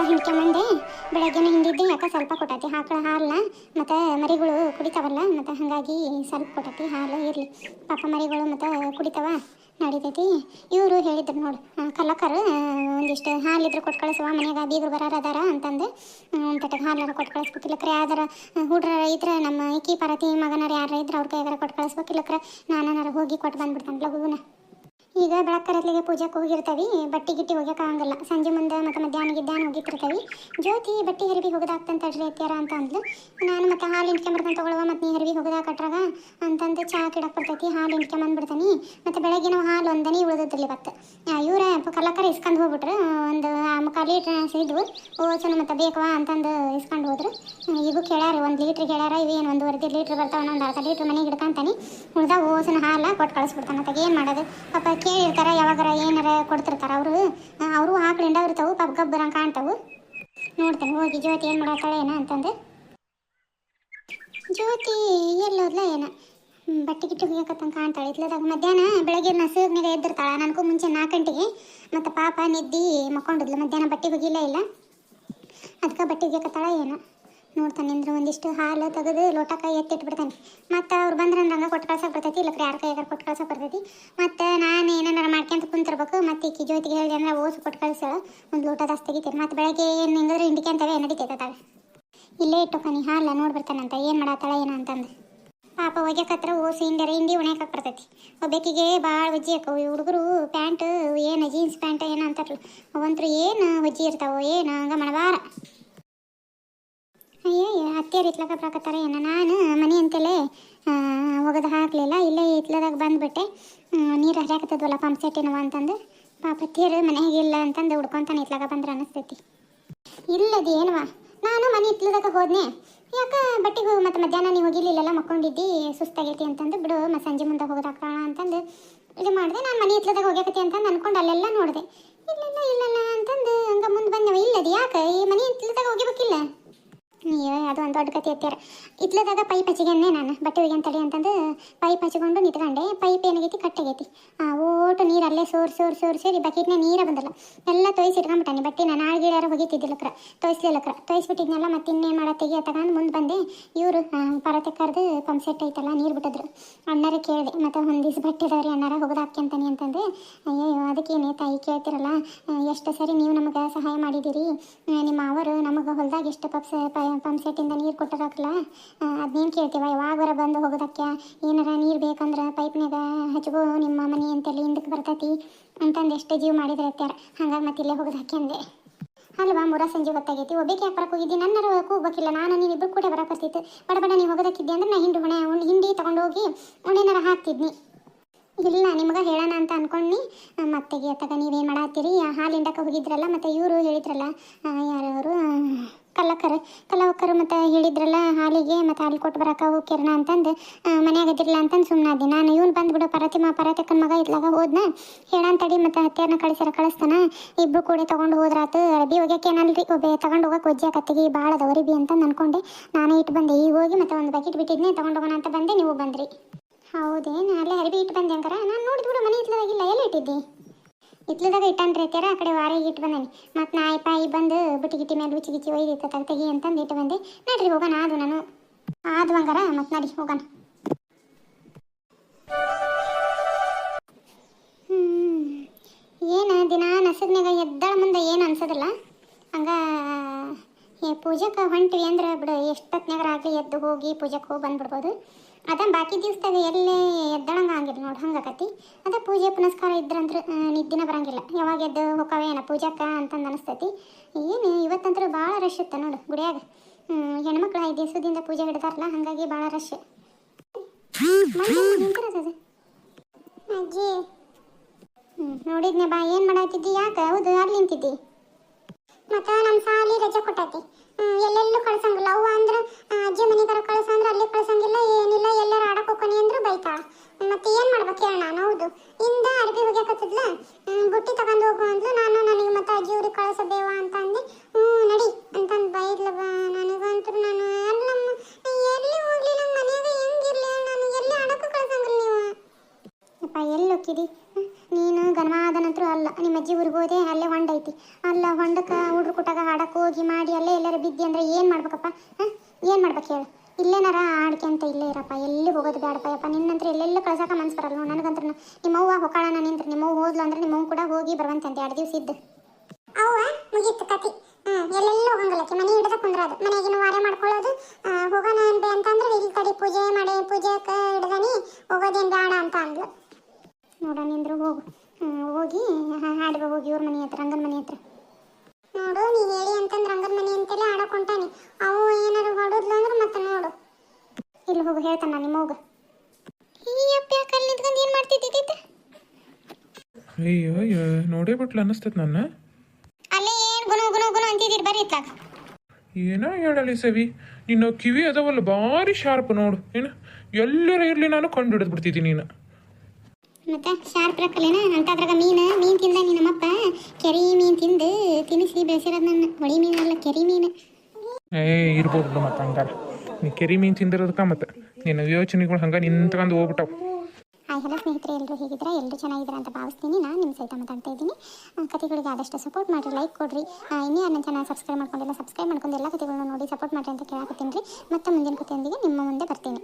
ಹಿಂಡ್ಕೊಂಬಂದೆ. ಬೆಳಗ್ಗೆನ ಹಿಂಡಿದ್ದೆ, ಯಾಕೆ ಸ್ವಲ್ಪ ಕೊಟ್ಟತಿ ಆಕಳ ಹಾಲನ್ನ. ಮತ್ತು ಮರಿಗಳು ಕುಡಿತಾವಲ್ಲ, ಮತ್ತು ಹಾಗಾಗಿ ಸ್ವಲ್ಪ ಕೊಟ್ಟತಿ ಹಾಲು. ಇರಲಿ ಪಾಪ ಮರಿಗಳು ಮತ್ತು ಕುಡಿತಾವ, ನಡಿತೈತಿ. ಇವರು ಹೇಳಿದ್ರು ನೋಡು, ಕಲ್ಲಕ್ಕರು ಒಂದಿಷ್ಟು ಹಾಲಿದ್ರೆ ಕೊಟ್ಟು ಕಳಿಸುವ, ಮನೆಯಾಗ ಬೀಗರು ಬರಾರ ಅದಾರ ಅಂತಂದು ತಟಗೆ ಹಾಲಾರ ಕೊಟ್ಟು ಕಳಿಸ್ಬೇಕಿಲ್ಲಕ್ರೆ. ಯಾವ್ದಾರ ಹುಡ್ರ ಇದ್ರೆ ನಮ್ಮ ಈಕಿ ಪರತಿ ಮಗನಾರ ಯಾರ ಇದ್ರೆ ಅವ್ರ ಕೈಗಾರ ಕೊಟ್ಟು ಕಳಿಸ್ಬೇಕಿಲ್ಲಕ್ರೆ. ನಾನಾರ ಹೋಗಿ ಕೊಟ್ಟು ಬಂದ್ಬಿಡ್ತಾನೆ ಲಘುನ. ಈಗ ಬೆಳಕರತ್ಲಿಗೆ ಪೂಜೆಗೆ ಹೋಗಿರ್ತೀವಿ, ಬಟ್ಟೆ ಗಿಟ್ಟಿ ಹೋಗ್ಯೋಕ್ಕಾಗಲ್ಲ. ಸಂಜೆ ಮುಂದೆ ಮತ್ತು ಮಧ್ಯಾಹ್ನ ಹೋಗಿರ್ತೀವಿ. ಜ್ಯೋತಿ ಬಟ್ಟೆ ಹರಿವಿ ಹೋಗೋದಾಗ್ತಂತ ಅಡ್ರಿ ಅಂತ ಅಂದ್ಲು. ನಾನು ಮತ್ತು ಹಾಲು ಇಂಟ್ಕೊಂಬರ್ತಾನೆ ತೊಗೊಳ್ಳುವ, ಮತ್ತು ನೀ ಹರಿವಿ ಹೋಗೋದಾಗ ಕಟ್ರಾಗ ಅಂತಂದು ಚಹಾ ಕಿಡಕ್ಕೆ ಬರ್ತೈತಿ. ಹಾಲು ಇಂಟ್ಕೊಂಬಂದ್ಬಿಡ್ತಾನೆ. ಮತ್ತು ಬೆಳಗ್ಗೆ ನಾವು ಹಾಲು ಒಂದನೇ ಉಳಿದಿದ್ರಲ್ಲಿ ಬತ್ತು. ಇವರೇ ಕಲ್ಲಕ್ಕರ ಇಸ್ಕೊಂಡು ಹೋಗ್ಬಿಟ್ರು. ಒಂದು 3/4 ಲೀಟ್ರ್ ಇದ್ವು. ಓಸನು ಮತ್ತು ಬೇಕವಾ ಅಂತಂದು ಇಸ್ಕೊಂಡು ಹೋದ್ರು. ಇವು ಕೇಳ್ಯಾರ, 1 ಲೀಟ್ರ್ ಹೇಳ್ಯಾರ. ಇವೇನು 1.5 ಲೀಟ್ರ್ ಬರ್ತಾವೆ, ಒಂದು 1/2 ಲೀಟ್ರ್ ಮನೆಗೆ ಹಿಡ್ಕೊಂತಾನೆ. ಉಳ್ದ ಓಸನ ಹಾಲು ಕೊಟ್ಟು ಕಳಿಸ್ಬಿಡ್ತಾನೆ. ಮತ್ತು ಏನು ಮಾಡೋದು ಪಾಪ, ಕೇಳಿರ್ತಾರೆ ಯಾವಾಗಾರ ಏನಾರ ಕೊಡ್ತಿರ್ತಾರೆ ಅವರು ಆಕಳಿಂದ ಇರ್ತಾವೆ. ಪಾಪ ಗಬ್ಬರಂಗೆ ಕಾಣ್ತಾವೆ. ನೋಡ್ತೇನೆ ಹೋಗಿ ಜ್ಯೋತಿ ಏನು ಮಾಡತ್ತಾಳೆ ಏನ ಅಂತಂದು. ಜ್ಯೋತಿ ಎಲ್ಲೋದ್ಲ ಏನ, ಬಟ್ಟೆ ಗಿಟ್ಟು ಹೋಗ್ಯಕತ್ತಂಗೆ ಕಾಣ್ತಾಳೆ. ಇತ್ಲದಾಗ ಮಧ್ಯಾಹ್ನ ಬೆಳಗ್ಗೆ ನಸುಗ್ನಾಗ ಎದ್ದಿರ್ತಾಳೆ. ನನಗೂ ಮುಂಚೆ 4 ಗಂಟೆಗೆ. ಮತ್ತು ಪಾಪ ನಿದ್ದಿ ಮಕ್ಕೊಂಡಿದ್ಲು. ಮಧ್ಯಾಹ್ನ ಬಟ್ಟೆ ಹೋಗಿಲ್ಲ ಇಲ್ಲ, ಅದಕ್ಕೆ ಬಟ್ಟೆ ಹೋಗ್ಯಕತ್ತಾಳ ಏನೋ. ನೋಡ್ತಾನೆ ಅಂದ್ರೆ ಒಂದಿಷ್ಟು ಹಾಲು ತೆಗೆದು ಲೋಟಕ್ಕೆ ಎತ್ತಿಟ್ಬಿಡ್ತಾನೆ. ಮತ್ತು ಅವ್ರು ಬಂದ್ರೆ ಹಂಗೆ ಕೊಟ್ಟು ಕಳ್ಸೋಕೆ ಬರ್ತೈತಿ, ಇಲ್ಲ ಯಾರ ಕೈಯಾಗ ಕೊಟ್ಟು ಕಳ್ಸೋಕೆ ಬರ್ತೈತಿ. ಮತ್ತು ನಾನು ಏನಾರ ಮಾಡ್ಕೊಂತ ಕುಂತಿರ್ಬೇಕು. ಮತ್ತು ಈಕಿ ಜ್ಯೋತಿಗೆ ಹೇಳಿದೆ ಅಂದ್ರೆ ಓಸು ಕೊಟ್ಟು ಕಳಿಸ್ಯಾಳ, ಒಂದು ಲೋಟ ಜಾಸ್ತಿ ತೆಗಿತೀರಿ. ಮತ್ತು ಬೆಳಗ್ಗೆ ಏನು ಹಿಂಗಿದ್ರೆ ಹಿಂಡ್ಕೊಂತವೆ ನಡಿತೈತಾಳೆ. ಇಲ್ಲೇ ಇಟ್ಟುಕನಿ ಹಾಲು ನೋಡ್ಬಿಡ್ತಾನಂತ ಏನು ಮಾಡತ್ತಾಳೆ ಏನೋ ಅಂತಂದು. ಪಾಪ ಒಗ್ಯಕತ್ರ ಓಸು ಹಿಂಡಿ ಒಣಗಕ್ಕೆ ಬರ್ತೈತಿ. ಒಬ್ಬಾಕಿಗೆ ಭಾಳ ಒಜ್ಜಿ ಹಾಕವು. ಈ ಹುಡುಗರು ಪ್ಯಾಂಟ್ ಏನು ಜೀನ್ಸ್ ಪ್ಯಾಂಟ್ ಏನೋ ಅಂತಾರಲ್ಲ, ಅವಂತರು ಏನು ಒಜ್ಜಿ ಇರ್ತಾವೆ, ಏನು ಹಂಗೆ ಮಾಡಬಾರ. ಅಯ್ಯೋ ಅತ್ತೆಯರು ಇತ್ಲಾಗ ಬರಾಕತ್ತಾರೆ ಏನೋ. ನಾನು ಮನೆ ಅಂತಲೇ ಒಗದು ಹಾಕಲಿಲ್ಲ, ಇಲ್ಲೇ ಇತ್ಲದಾಗ ಬಂದುಬಿಟ್ಟೆ. ನೀರು ಹರಿಯಾಕತ್ತದವಲ್ಲ ಪಂಪ್ ಸೆಟ್ಟಿನವ ಅಂತಂದು. ಪಾಪ ಅತ್ತೆಯರು ಮನೆಯಾಗ ಇಲ್ಲ ಅಂತಂದು ಹುಡ್ಕೊತಾನೆ ಇತ್ಲಾಗ ಬಂದ್ರೆ ಅನ್ನಿಸ್ತೈತಿ. ಇಲ್ಲದು ಏನವ, ನಾನು ಮನೆ ಇತ್ಲದಾಗ ಹೋದ್ನೆ. ಯಾಕೆ ಬಟ್ಟೆಗೆ ಹೋಗಿ ಮತ್ತು ಮಧ್ಯಾಹ್ನ ನೀವು ಹೋಗಿರ್ಲಿಲ್ಲ, ಮಕ್ಕೊಂಡಿದ್ದಿ ಸುಸ್ತಾಗೈತಿ ಅಂತಂದು. ಬಿಡು ಮತ್ತು ಸಂಜೆ ಮುಂದೆ ಹೋಗೋದಾಕೋಣ ಅಂತಂದು ಇದು ಮಾಡಿದೆ. ನಾನು ಮನೆ ಇತ್ಲದಾಗ ಹೋಗ್ಯಾಕತಿ ಅಂತಂದು ಅಂದ್ಕೊಂಡು ಅಲ್ಲೆಲ್ಲ ನೋಡಿದೆ. ಇಲ್ಲಲ್ಲ ಅಂತಂದು ಹಂಗೆ ಮುಂದೆ ಬಂದವ. ಇಲ್ಲದು ಯಾಕೆ ಈ ಮನೆ ಇತ್ಲದಾಗ ಹೋಗಿಬೇಕಿಲ್ಲ. ಅಯ್ಯೋ ಅದು ಒಂದು ದೊಡ್ಡ ಕತೆ ಎತ್ತಾರ. ಇತ್ಲದಾಗ ಪೈಪ್ ಹಚ್ಚಿಗೆನ್ನೆ ನಾನು ಬಟ್ಟೆ ಒಯ್ಯಂತಡಿ ಅಂತಂದು ಪೈಪ್ ಹಚ್ಚಿಕೊಂಡು ನಿಂತ್ಕೊಂಡೆ. ಪೈಪ್ ಏನಾಗೈತಿ ಕಟ್ಟಾಗೈತಿ. ಓಟು ನೀರು ಅಲ್ಲೇ ಸೇರಿ ಬಕೆಟ್ನೇ ನೀರೇ ಬಂದಲ್ಲ. ಎಲ್ಲ ತೊಯ್ಸಿ ಇಟ್ಕೊಂಡ್ಬಿಟ್ಟಾನೆ ಬಟ್ಟೆನ. ನಾಳೆಗೀಡಾರ ಹೋಗಿತ್ತಿದ್ದಿಲ್ಲಕ್ರ, ತೊಯ್ಸ್ಬಿಟ್ಟಿದ್ನೆಲ್ಲ. ಮತ್ತೆ ಇನ್ನೇನು ಮಾಡೋ ತೆಗಿಯ ತಗೊಂಡು ಮುಂದೆ ಬಂದೆ. ಇವರು ಪರತೆ ಕರೆದು ಪಂಪ್ ಸೆಟ್ ಐತಲ್ಲ ನೀರು ಬಿಟ್ಟಿದ್ರು. ಅಣ್ಣಾರೇ ಕೇಳಿದೆ, ಮತ್ತು ಒಂದಿವ್ಸ ಬಟ್ಟೆ ಇದಾವ್ರಿ ಅಣ್ಣಾರ ಹೋಗೋದಾಕ್ಯಂತಾನೆ ಅಂತಂದೆ. ಅಯ್ಯೋ ಅದಕ್ಕೇನೆ ತಾಯಿ ಕೇಳ್ತಿರಲ್ಲ, ಎಷ್ಟು ಸರಿ ನೀವು ನಮಗೆ ಸಹಾಯ ಮಾಡಿದ್ದೀರಿ. ನಿಮ್ಮ ಅವರು ನಮಗೆ ಹೊಲದಾಗ ಎಷ್ಟು ಪಂಪ್ ಸೆಟ್ಟಿಂದ ನೀರು ಕೊಟ್ಟಿರಕ್ಕಲ್ಲ, ಅದನ್ನೇನು ಕೇಳ್ತೀವ. ಯಾವಾಗಾರ ಬಂದು ಹೋಗೋದಕ್ಕೆ ಏನಾರ ನೀರು ಬೇಕಂದ್ರೆ ಪೈಪ್ನಾಗ ಹಚ್ಕೋ ನಿಮ್ಮ ಮನೆ ಅಂತೆಲ್ಲ ಹಿಂದಕ್ಕೆ ಬರ್ತೈತಿ ಅಂತಂದು ಎಷ್ಟು ಜೀವ ಮಾಡಿದ್ರೆ ಅತ್ಯಾರ. ಹಂಗಾಗಿ ಮತ್ತೆ ಇಲ್ಲೇ ಹೋಗೋದಕ್ಕೆ ಅಂದೆ ಅಲ್ವಾ. ಸಂಜೆ ಹೊತ್ತಾಗೈತಿ. ಒಬ್ಬಕ್ಕೆ ಯಾಕೆ ಬರಕ್ಕೆ ಹೋಗಿದ್ದಿ, ನನ್ನರ ಹೋಗ್ಬೇಕಿಲ್ಲ. ನಾನು ನೀವಿಬ್ಬರು ಕೂಡ ಬರಕತ್ತಿತ್ತು. ಬಡ ನೀವು ಹೋಗೋದಕ್ಕಿದ್ದೆ ಅಂದ್ರೆ ನಾ ಹಿಂಡಿ ತೊಗೊಂಡೋಗಿ ಉಣ್ಣೆನಾರ ಹಾಕ್ತಿದ್ನಿ. ಇಲ್ಲ ನಿಮ್ಗೆ ಹೇಳೋಣ ಅಂತ ಅಂದ್ಕೊಂಡು ಮತ್ತೆಗೆ ತಗ ನೀವೇನು ಮಾಡತ್ತೀರಿ. ಹಾಲು ಹಿಂಡಕ್ಕೆ ಹೋಗಿದ್ರಲ್ಲ, ಮತ್ತು ಇವರು ಹೇಳಿದ್ರಲ್ಲ ಯಾರವರು ಕಲ್ಲಕ್ಕರು ಮತ್ತು ಹೇಳಿದ್ರಲ್ಲ ಹಾಲಿಗೆ ಮತ್ತು ಹಾಲು ಕೊಟ್ಟು ಬರೋಕೆ ಹೋಗ್ಕಿರಣ ಅಂತಂದು ಮನೆಯಾಗದಿರಲ್ಲ ಅಂತಂದು ಸುಮ್ಮನಾದಿ ನಾನು. ಇವನು ಬಂದುಬಿಡು ಪರತಕ್ಕನ ಮಗ ಇದ್ಲಾಗ ಹೋದ್ನ ಹೇಳಂತಡಿ. ಮತ್ತು ಹತ್ತೆಯರನ್ನ ಕಳಿಸ್ತಾನ. ಇಬ್ಬರು ಕೂಡ ತೊಗೊಂಡು ಹೋದ್ರಾತು. ಅರಬಿ ಹೋಗ್ಯಕ್ಕೆ ಏನಲ್ರಿ ತೊಗೊಂಡು ಹೋಗೋಕೆ ಒಜ್ಜೆ ಕತ್ತಿಗೆ ಭಾಳ ಅದಾವ ಬಿ ಅಂತ ಅಂದ್ಕೊಂಡೆ. ನಾನೇ ಇಟ್ಟು ಬಂದೆ. ಈಗ ಹೋಗಿ ಮತ್ತು ಒಂದು ಬಕೆಟ್ ಬಿಟ್ಟಿದ್ನೆ ತೊಗೊಂಡು ಹೋಗೋಣ ಅಂತ ಬಂದೆ, ನೀವು ಬಂದ್ರಿ. ಹೌದೇನು, ಅಲ್ಲೇ ಅರಬಿ ಇಟ್ಟು ಬಂದೆ ಅಂಗಾರ. ನಾನು ನೋಡಿದ್ಬಿಡು ಮನೆ ಇತ್ಲದಾಗಿಲ್ಲ, ಎಲ್ಲಿ ಇಟ್ಟಿದ್ದಿ. ಇತ್ಲದಾಗ ಇಟ್ಟನ್ರಿ ಐತ್ಯಾರ, ಆ ಕಡೆ ವಾರಿಗೆ ಇಟ್ಟು ಬಂದೇನಿ. ಮತ್ತು ನಾಯಿ ಪಾಯಿ ಬಂದು ಬಿಟ್ಟಿ ಮೇಲೆ ಗಿಚ್ಚಿ ಒಯ್ದಿತ್ತು ತೆಗಿ ಅಂತಂದು ಇಟ್ಟು ಬಂದೆ. ನಡ್ರಿ ಹೋಗೋಣ. ಅದು ನಾನು ಆದು ಹಂಗಾರ ಮತ್ತು ನಡಿ ಹೋಗೋಣ. ಏನು ದಿನ ನಸಗ್ನಾಗ ಎದ್ದಾಳ ಮುಂದೆ ಏನು ಅನ್ಸೋದಿಲ್ಲ. ಹಂಗೆ ಪೂಜೆಗೆ ಹೊಂಟಿವಿ ಅಂದ್ರೆ ಬಿಡು, ಎಷ್ಟೊತ್ತಿನಾಗ ಆಗಲಿ ಎದ್ದು ಹೋಗಿ ಪೂಜೆಗೆ ಹೋಗಿ ಬಂದುಬಿಡ್ಬೋದು. ಬಾಕಿ ದಿವಸದಾಗ ಎಲ್ಲೇ ಎದ್ದಳಂಗೆ ಹಂಗಿಲ್ಲ ನೋಡಿ, ಹಂಗಾಕತಿ. ಪೂಜೆ ಪುನಸ್ಕಾರ ಇದ್ರಂದ್ರೆ ನಿದ್ದಿನ ಬರಂಗಿಲ್ಲ. ಯಾವಾಗ ಎದ್ದು ಹೋಗವೇ ಏನೋ ಪೂಜಾಕ್ಕ ಅಂತಂದು ಅನಿಸ್ತೈತಿ. ಏನು ಇವತ್ತಂದ್ರೆ ಭಾಳ ರಶ್ ಇತ್ತು ನೋಡು ಗುಡಿಯಾಗ. ಹೆಣ್ಮಕ್ಳು 5 ದಿವಸದಿಂದ ಪೂಜೆ ಹಿಡ್ದಾರಲ್ಲ, ಹಾಗಾಗಿ ಭಾಳ ರಶ್. ಅಜ್ಜಿ ನೋಡಿದ್ನೆ ಬಾ. ಏನು ಮಾಡಾತಿದ್ದಿ, ಯಾಕೆ ಹೌದು ಅಲ್ಲಿ ನಿಂತಿದ್ದಿ. ಮತ್ತು ನಮ್ಮ ಸಾಲಿ ರಜೆ ಕೊಟ್ಟೈತಿ, ಎಲ್ಲೆಲ್ಲೂ ಕಳ್ಸಂಗಿಲ್ಲ. ಅವ್ವ ಅಂದ್ರೆ ಅಜ್ಜಿ ಮನೆಗಾರ ಕಳ್ಸಂದ್ರೆ ಅಲ್ಲಿ ಕಳ್ಸಂಗಿಲ್ಲ, ಏನಿಲ್ಲ. ಎಲ್ಲಾರು ಆಡಕ್ಕೆ ಹೋಗ್ಕೊನಿ ಅಂದ್ರೆ ಬೈತಾಳ. ಮತ್ತೆ ಏನು ಮಾಡ್ಬೇಕು ಹೇಳ. ನಾನು ಹೌದು ಇಂದ ಅರ್ಬಿ ಹೋಗ್ಯಾಕತ್ತಿದ್ಲ, ಬುಟ್ಟಿ ತಗೊಂಡು ಹೋಗು ಅಂದ್ಲು. ನಾನು ನನಗೆ ಮತ್ತೆ ಅಜ್ಜಿ ಊರಿಗೆ ಕಳಿಸಬೇವ ಅಂತ ಅಂದೆ. ನಡಿ ಅಂತಂದು ಬೈದ್ಲ. ನನಗಂತೂ ನಾನು ಅಲ್ಲಮ್ಮ ಎಲ್ಲಿ ಹೋಗ್ಲಿ, ನಮ್ಮ ಮನೆಯಾಗ ಹೆಂಗಿರ್ಲಿ, ನಾನು ಎಲ್ಲಿ ಆಡಕ್ಕೆ ಕಳ್ಸಂಗಿಲ್ಲ. ನೀವು ಅಪ್ಪ ಎಲ್ಲಿ ಹೋಗ್ತಿದಿ ನೀನು. ಗನವಾದ ನಂತರ ಅಲ್ಲ ನಿಮ್ಮ ಅಜ್ಜಿ ಊರಿಗೆ ಹೋದೆ, ಅಲ್ಲೇ ಹೊಂಡೈತಿ. ಅಲ್ಲ ಹೊಂಡಕ್ಕೆ ಹುಡ್ರು ಕುಟಾಗ ಹಾಡಕ್ಕೆ ಹೋಗಿ ಮಾಡಿ ಅಲ್ಲೇ ಎಲ್ಲರೂ ಬಿದ್ದಿ ಅಂದ್ರೆ ಏನು ಮಾಡ್ಬೇಕಪ್ಪ? ಹಾಂ, ಏನು ಮಾಡ್ಬೇಕು ಹೇಳು? ಇಲ್ಲೇನಾರ ಆಡ್ಕೆ ಅಂತ ಇಲ್ಲೇ ಇರಪ್ಪ, ಎಲ್ಲಿ ಹೋಗೋದು ಬೇಡಪ್ಪ ಯಪ್ಪ. ನಿನ್ನಂತ್ರ ಎಲ್ಲೆಲ್ಲ ಕಳ್ಸಕ್ಕೆ ಮನ್ಸು ಬರಲ್ಲ ನನಗಂತ್ರ. ನಿಮ್ಮವ್ವ ಹೊಕಾಳನ ನಿಂತ್ರೆ ನಿಮ್ಮವ್ವ ಹೋದ್ಲು ಅಂದ್ರೆ ನಿಮ್ಮವ್ವ ಕೂಡ ಹೋಗಿ ಬರುವಂತಂತೆ 2 ದಿವಸ ಇದ್ದು. ಅವ್ವ ಮುಗೀತು ಕತಿ. ಎಲ್ಲೆಲ್ಲ ಹೋಗಂಗಿಲ್ಲಕ್ಕೆ ಮನೆ ಹಿಡಿದ ಕುಂದ್ರದು, ಮನೆಗಿನ ವಾರ ಮಾಡ್ಕೊಳ್ಳೋದು. ಹೋಗೋಣ ಅನ್ಬೆ ಅಂತಂದ್ರೆ ಇಲ್ಲಿ ಕಡೆ ಪೂಜೆ ಮಾಡಿ ಪೂಜೆಗೆ ಹಿಡ್ದನಿ ಹೋಗೋದೇನು ಬೇಡ ಅಂತ ಅಂದ್ಲು. ನೋಡೋಣ ನಿಂದ್ರು ಹೋಗು, ಹೋಗಿ ಹಾಡುವ ಹೋಗಿ ಇವ್ರ ಮನೆ ಹತ್ರ, ರಂಗನ ಮನೆ ಹತ್ರ. ನೋಡು ನೀ ಹೇಳಿ ಅಂತಂದ್ರೆ ರಂಗನ ಮನೆ ಅಂತೆಲ್ಲ ಆಡಕ್ಕೆ ಹೊಂಟಾನಿ. ಅವು ಏನಾರು ಹೊಡೋದ್ಲು ಅಂದ್ರೆ ಮತ್ತೆ ನೋಡು. ಇಲ್ಲಿ ಹೋಗು ಹೇಳ್ತಾನ ನಿಮ್ಮ ಹೋಗು. ಈ ಅಪ್ಪ ಯಾಕೆ ಅಲ್ಲಿ ನಿಂತ್ಕೊಂಡು ಏನು ಮಾಡ್ತಿದ್ದಿದ್ದ? ಅಯ್ಯೋ ನೋಡೇ ಬಿಟ್ಲು ಅನ್ನಿಸ್ತೈತೆ ನನ್ನ. ಅಲ್ಲೇ ಏನು ಗುಣ ಗುಣ ಗುಣ ಅಂತಿದ್ದೀರಿ ಬರ್ರಿ ಇತ್ತಾಗ. ಏನೋ ಹೇಳಲಿ ಸವಿ, ನಿನ್ನ ಕಿವಿ ಅದಾವಲ್ಲ ಭಾರಿ ಶಾರ್ಪ್ ನೋಡು. ಏನು ಎಲ್ಲರ ಇರಲಿ ನಾನು ಕಂಡು ಹಿಡಿದು ಬಿಡ್ತಿದ್ದೀನಿ ನೀನು. ಮತ್ತೆ ಶಾರ್ಪ್ ರಕ್ಕಲೇನ ಅಂತದ್ರಾಗ ಮೀನು ತಿಂದ ನಿನ್ನಮ್ಮಪ್ಪ. ಕೆರಿ ಮೀನು ತಿಂದು ತಿನ್ನಿಸಿ ಬೆಳೆಸಿರೋದು ನನ್ನ. ಹೊಳಿ ಮೀನಲ್ಲ, ಕೆರಿ ಮೀನು. ಇರ್ಬೋದು ಮತ್ತೆ ಹಂಗಾರ. ನೀ ಕೆರಿ ಮೀನು ತಿಂದಿರೋದಕ್ಕೆ ಮತ್ತೆ ನಿನ್ನ ಯೋಚನೆಗಳು ಹಂಗೆ ನಿಂತ್ಕೊಂಡು ಹೋಗ್ಬಿಟ್ಟವು. ಹಾಯ್ ಹಲೋ ಸ್ನೇಹಿತರೆ, ಎಲ್ಲರೂ ಹೇಗಿದ್ರೆ ಎಲ್ಲರೂ ಚೆನ್ನಾಗಿದ್ದಾರೆ ಅಂತ ಭಾವಿಸ್ತೀನಿ. ನಾನು ನಿಮ್ಮ ಸಹಿತ ಮಾತಾಡ್ತಾ ಇದ್ದೀನಿ. ಕಥೆಗಳಿಗೆ ಆದಷ್ಟು ಸಪೋರ್ಟ್ ಮಾಡಿರಿ, ಲೈಕ್ ಕೊಡಿರಿ. ಇನ್ನೂ ನನ್ನ ಚಾನಲ್ ಸಬ್ಸ್ಕ್ರೈಬ್ ಮಾಡ್ಕೊಂಡಿಲ್ಲ, ಸಬ್ಸ್ಕ್ರೈಬ್ ಮಾಡ್ಕೊಂಡು ಎಲ್ಲ ಕಥೆಗಳನ್ನ ನೋಡಿ ಸಪೋರ್ಟ್ ಮಾಡಿರಿ ಅಂತ ಕೇಳಾಕತ್ತೀನಿ ರೀ. ಮತ್ತೆ ಮುಂದಿನ ಕಥೆಯೊಂದಿಗೆ ನಿಮ್ಮ ಮುಂದೆ ಬರ್ತೀನಿ.